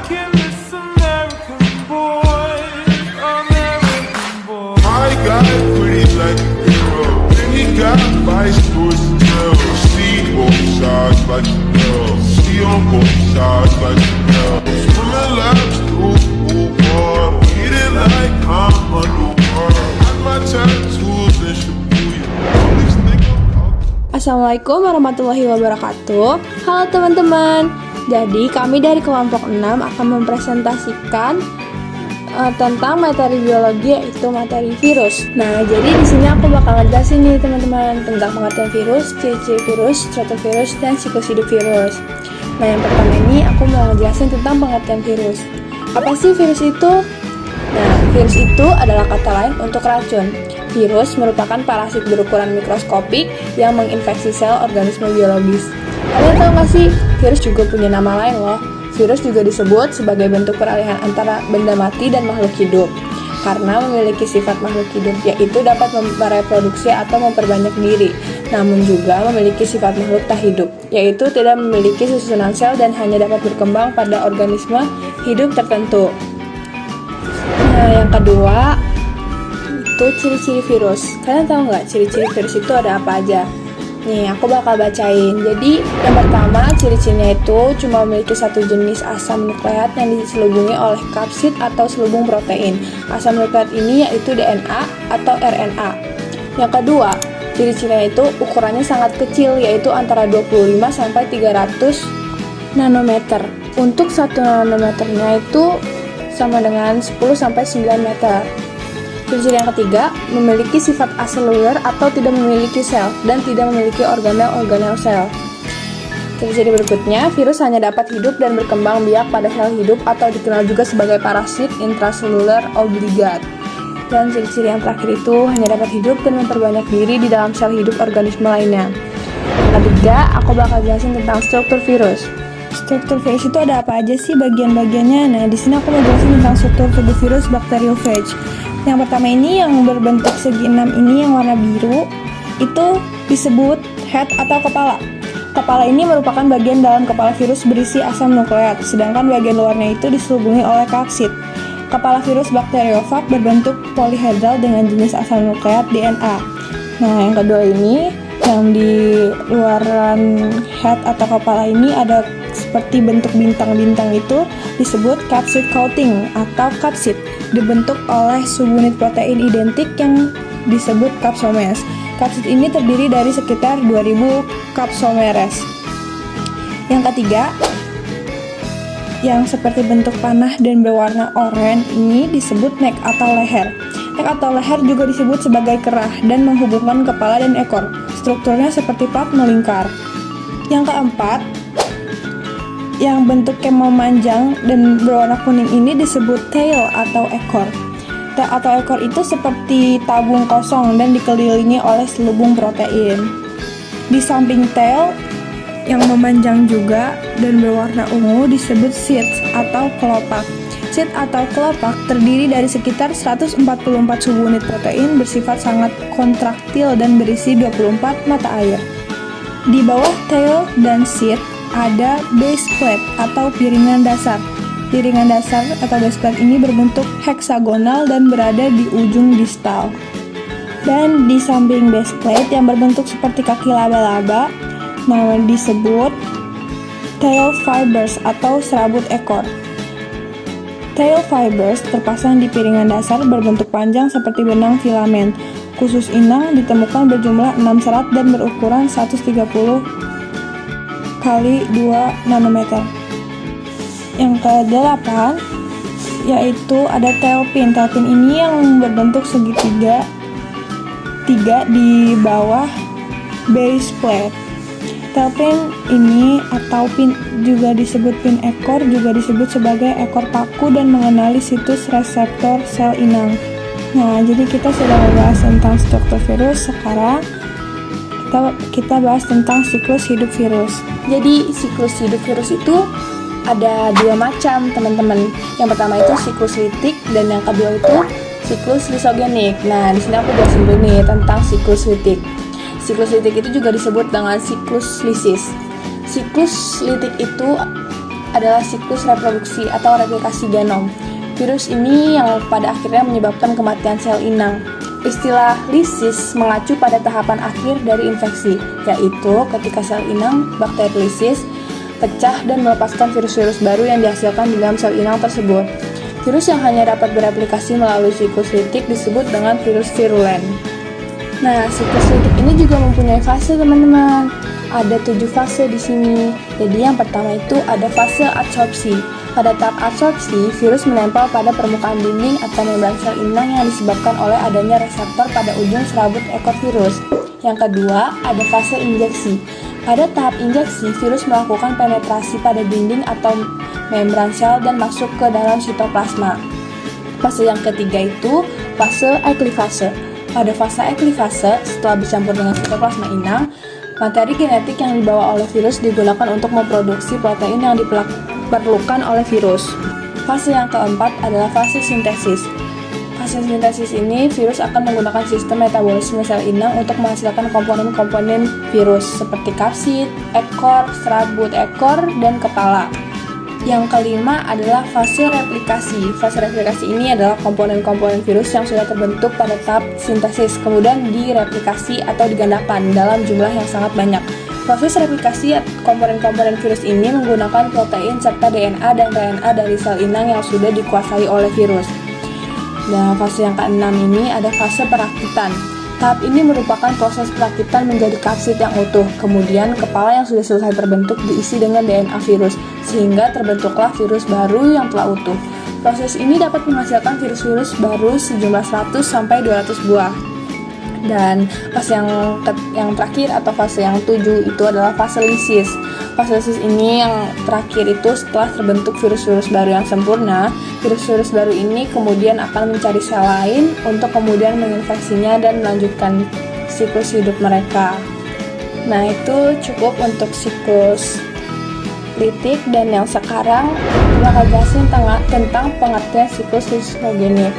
Rocking this American boy, American boy. My guy pretty like a girl, and he got vice stories to tell. See both sides like you know, see on both sides like you know. Swimming laps through pool water, eating like I'm underwater. Got my tattoos in Shibuya. Always think about. Assalamualaikum warahmatullahi wabarakatuh. Halo teman-teman. Jadi kami dari kelompok 6 akan mempresentasikan tentang materi biologi, yaitu materi virus. Nah, jadi di sini aku bakal ngejelasin nih teman-teman tentang pengertian virus, ciri-ciri virus, struktur virus, dan siklus hidup virus. Nah, yang pertama ini aku mau ngejelasin tentang pengertian virus. Apa sih virus itu? Nah, virus itu adalah kata lain untuk racun. Virus merupakan parasit berukuran mikroskopik yang menginfeksi sel organisme biologis. Kalian tahu nggak sih, virus juga punya nama lain loh. Virus juga disebut sebagai bentuk peralihan antara benda mati dan makhluk hidup, karena memiliki sifat makhluk hidup, yaitu dapat mereproduksi atau memperbanyak diri, namun juga memiliki sifat makhluk tak hidup, yaitu tidak memiliki susunan sel dan hanya dapat berkembang pada organisme hidup tertentu. Nah, yang kedua itu ciri-ciri virus. Kalian tahu nggak ciri-ciri virus itu ada apa aja? Nih, aku bakal bacain. Jadi, yang pertama, ciri-cirinya itu cuma memiliki satu jenis asam nukleat yang diselubungi oleh kapsid atau selubung protein. Asam nukleat ini yaitu DNA atau RNA. Yang kedua, ciri-cirinya itu ukurannya sangat kecil, yaitu antara 25 sampai 300 nanometer. Untuk 1 nanometernya itu sama dengan 10 sampai 9 meter. Ciri-ciri yang ketiga, memiliki sifat aseluler atau tidak memiliki sel dan tidak memiliki organel-organel sel. Ciri-ciri berikutnya, virus hanya dapat hidup dan berkembang biak pada sel hidup atau dikenal juga sebagai parasit intraseluler obligat. Dan ciri-ciri yang terakhir itu hanya dapat hidup dan memperbanyak diri di dalam sel hidup organisme lainnya. Yang ketiga, aku bakal jelasin tentang struktur virus. Struktur virus itu ada apa aja sih bagian-bagiannya? Nah, di sini aku mau jelasin tentang struktur tubuh virus bacteriophage. Yang pertama ini yang berbentuk segi 6 ini yang warna biru itu disebut head atau kepala. Kepala ini merupakan bagian dalam kepala virus berisi asam nukleat, sedangkan bagian luarnya itu diselubungi oleh kapsid. Kepala virus bakteriofag berbentuk polihedral dengan jenis asam nukleat DNA. Nah, yang kedua ini yang di luaran head atau kepala ini ada seperti bentuk bintang-bintang itu disebut capsid coating atau capsid, dibentuk oleh subunit protein identik yang disebut capsomes. Capsid ini terdiri dari sekitar 2000 capsomeres. Yang ketiga, yang seperti bentuk panah dan berwarna oranye ini disebut neck atau leher. Neck atau leher juga disebut sebagai kerah dan menghubungkan kepala dan ekor. Strukturnya seperti plat melingkar. Yang keempat, yang bentuknya memanjang dan berwarna kuning ini disebut tail atau ekor. Tail atau ekor itu seperti tabung kosong dan dikelilingi oleh selubung protein. Di samping tail yang memanjang juga dan berwarna ungu disebut sheath atau kelopak. Sheath atau kelopak terdiri dari sekitar 144 subunit protein bersifat sangat kontraktil dan berisi 24 mata air. Di bawah tail dan sheath ada base plate atau piringan dasar. Piringan dasar atau base plate ini berbentuk heksagonal dan berada di ujung distal. Dan di samping base plate yang berbentuk seperti kaki laba-laba, nama disebut tail fibers atau serabut ekor. Tail fibers terpasang di piringan dasar berbentuk panjang seperti benang filamen. Khusus inang ditemukan berjumlah 6 serat dan berukuran 130 kali 2 nanometer. Yang ke-8 yaitu ada tailpin. Tailpin ini yang berbentuk segitiga di bawah base plate. Tailpin ini atau pin juga disebut pin ekor, juga disebut sebagai ekor paku dan mengenali situs reseptor sel inang. Nah, jadi kita sudah membahas tentang struktur virus. Sekarang kita bahas tentang siklus hidup virus. Jadi siklus hidup virus itu ada 2 macam, teman-teman. Yang pertama itu siklus litik dan yang kedua itu siklus lisogenik. Nah, di sini aku jelasin dulu nih tentang siklus litik. Siklus litik itu juga disebut dengan siklus lisis. Siklus litik itu adalah siklus reproduksi atau replikasi genom. Virus ini yang pada akhirnya menyebabkan kematian sel inang. Istilah lisis mengacu pada tahapan akhir dari infeksi, yaitu ketika sel inang bakteri lisis pecah dan melepaskan virus-virus baru yang dihasilkan di dalam sel inang tersebut. Virus yang hanya dapat bereplikasi melalui siklus litik disebut dengan virus virulen. Nah, siklus litik ini juga mempunyai fase, teman-teman. Ada 7 fase di sini. Jadi yang pertama itu ada fase adsorpsi. Pada tahap adsorpsi, virus menempel pada permukaan dinding atau membran sel inang yang disebabkan oleh adanya reseptor pada ujung serabut ekor virus. Yang kedua, ada fase injeksi. Pada tahap injeksi, virus melakukan penetrasi pada dinding atau membran sel dan masuk ke dalam sitoplasma. Fase yang ketiga itu fase eklifase. Pada fase eklifase, setelah bercampur dengan sitoplasma inang, materi genetik yang dibawa oleh virus digunakan untuk memproduksi protein yang diperlukan oleh virus. Fase yang keempat adalah fase sintesis. Fase sintesis ini, virus akan menggunakan sistem metabolisme sel inang untuk menghasilkan komponen-komponen virus seperti kapsid, ekor, serabut ekor, dan kepala. Yang kelima adalah fase replikasi. Fase replikasi ini adalah komponen-komponen virus yang sudah terbentuk pada tahap sintesis, kemudian direplikasi atau digandakan dalam jumlah yang sangat banyak. Proses replikasi komponen-komponen virus ini menggunakan protein serta DNA dan RNA dari sel inang yang sudah dikuasai oleh virus. Nah, fase yang keenam ini ada fase perakitan. Tahap ini merupakan proses perakitan menjadi kapsid yang utuh. Kemudian, kepala yang sudah selesai terbentuk diisi dengan DNA virus, sehingga terbentuklah virus baru yang telah utuh. Proses ini dapat menghasilkan virus-virus baru sejumlah 100-200 buah. Dan fase yang terakhir atau fase yang 7 itu adalah fase lisis. Fase lisis ini yang terakhir itu setelah terbentuk virus-virus baru yang sempurna, virus-virus baru ini kemudian akan mencari sel lain untuk kemudian menginfeksinya dan melanjutkan siklus hidup mereka. Nah, itu cukup untuk siklus litik, dan yang sekarang kita akan jelasin tentang pengertian siklus lisogenik.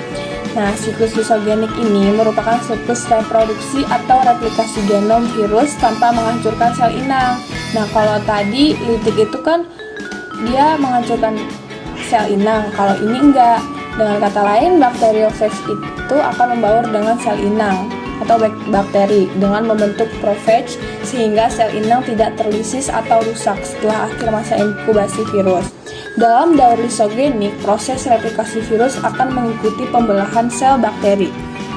Nah, siklus lisogenik ini merupakan siklus reproduksi atau replikasi genom virus tanpa menghancurkan sel inang. Nah, kalau tadi litik itu kan dia menghancurkan sel inang, kalau ini enggak. Dengan kata lain, bakteriofage itu akan membaur dengan sel inang atau bakteri dengan membentuk prophage sehingga sel inang tidak terlisis atau rusak setelah akhir masa inkubasi virus. Dalam daur lisogenik, proses replikasi virus akan mengikuti pembelahan sel bakteri.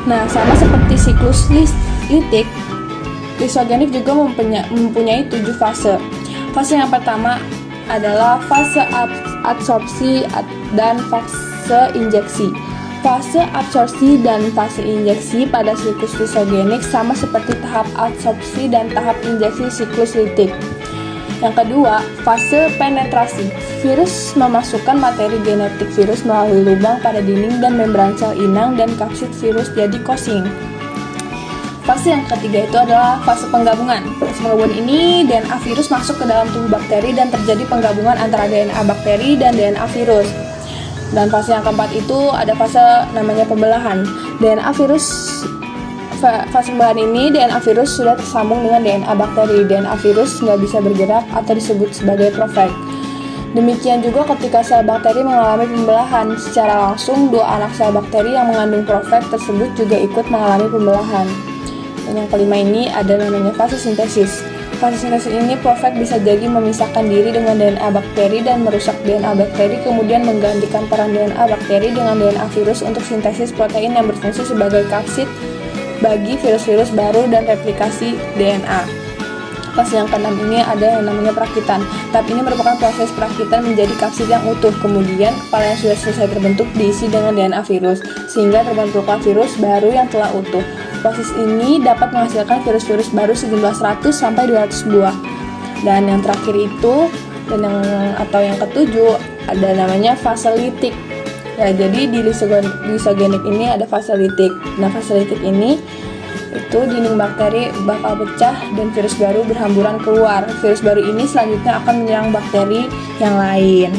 Nah, sama seperti siklus litik, lisogenik juga mempunyai 7 fase. Fase yang pertama adalah fase adsorpsi dan fase injeksi. Fase absorpsi dan fase injeksi pada siklus lisogenik sama seperti tahap adsorpsi dan tahap injeksi siklus litik. Yang kedua, fase penetrasi. Virus memasukkan materi genetik virus melalui lubang pada dinding dan membran sel inang dan kapsid virus jadi cosing. Fase yang ketiga itu adalah fase penggabungan. Fase penggabungan ini DNA virus masuk ke dalam tubuh bakteri dan terjadi penggabungan antara DNA bakteri dan DNA virus. Dan fase yang keempat itu ada fase namanya pembelahan. Fase pembelahan ini DNA virus sudah tersambung dengan DNA bakteri. DNA virus nggak bisa bergerak atau disebut sebagai prophage. Demikian juga ketika sel bakteri mengalami pembelahan, secara langsung dua anak sel bakteri yang mengandung prophage tersebut juga ikut mengalami pembelahan. Dan yang kelima ini ada namanya fase sintesis. Fase sintesis ini prophage bisa jadi memisahkan diri dengan DNA bakteri dan merusak DNA bakteri, kemudian menggantikan peran DNA bakteri dengan DNA virus untuk sintesis protein yang berfungsi sebagai kapsid bagi virus-virus baru dan replikasi DNA. Fase yang keenam ini ada yang namanya perakitan. Tahap ini merupakan proses perakitan menjadi kapsid yang utuh. Kemudian kepala yang sudah selesai terbentuk diisi dengan DNA virus, sehingga terbentuklah virus baru yang telah utuh. Proses ini dapat menghasilkan virus-virus baru sejumlah 100-200 buah. Dan yang terakhir itu yang ketujuh ada namanya fase litik. Ya, jadi di lisogenik ini ada fase litik. Nah, fase litik ini itu dinding bakteri bakal pecah dan virus baru berhamburan keluar. Virus baru ini selanjutnya akan menyerang bakteri yang lain.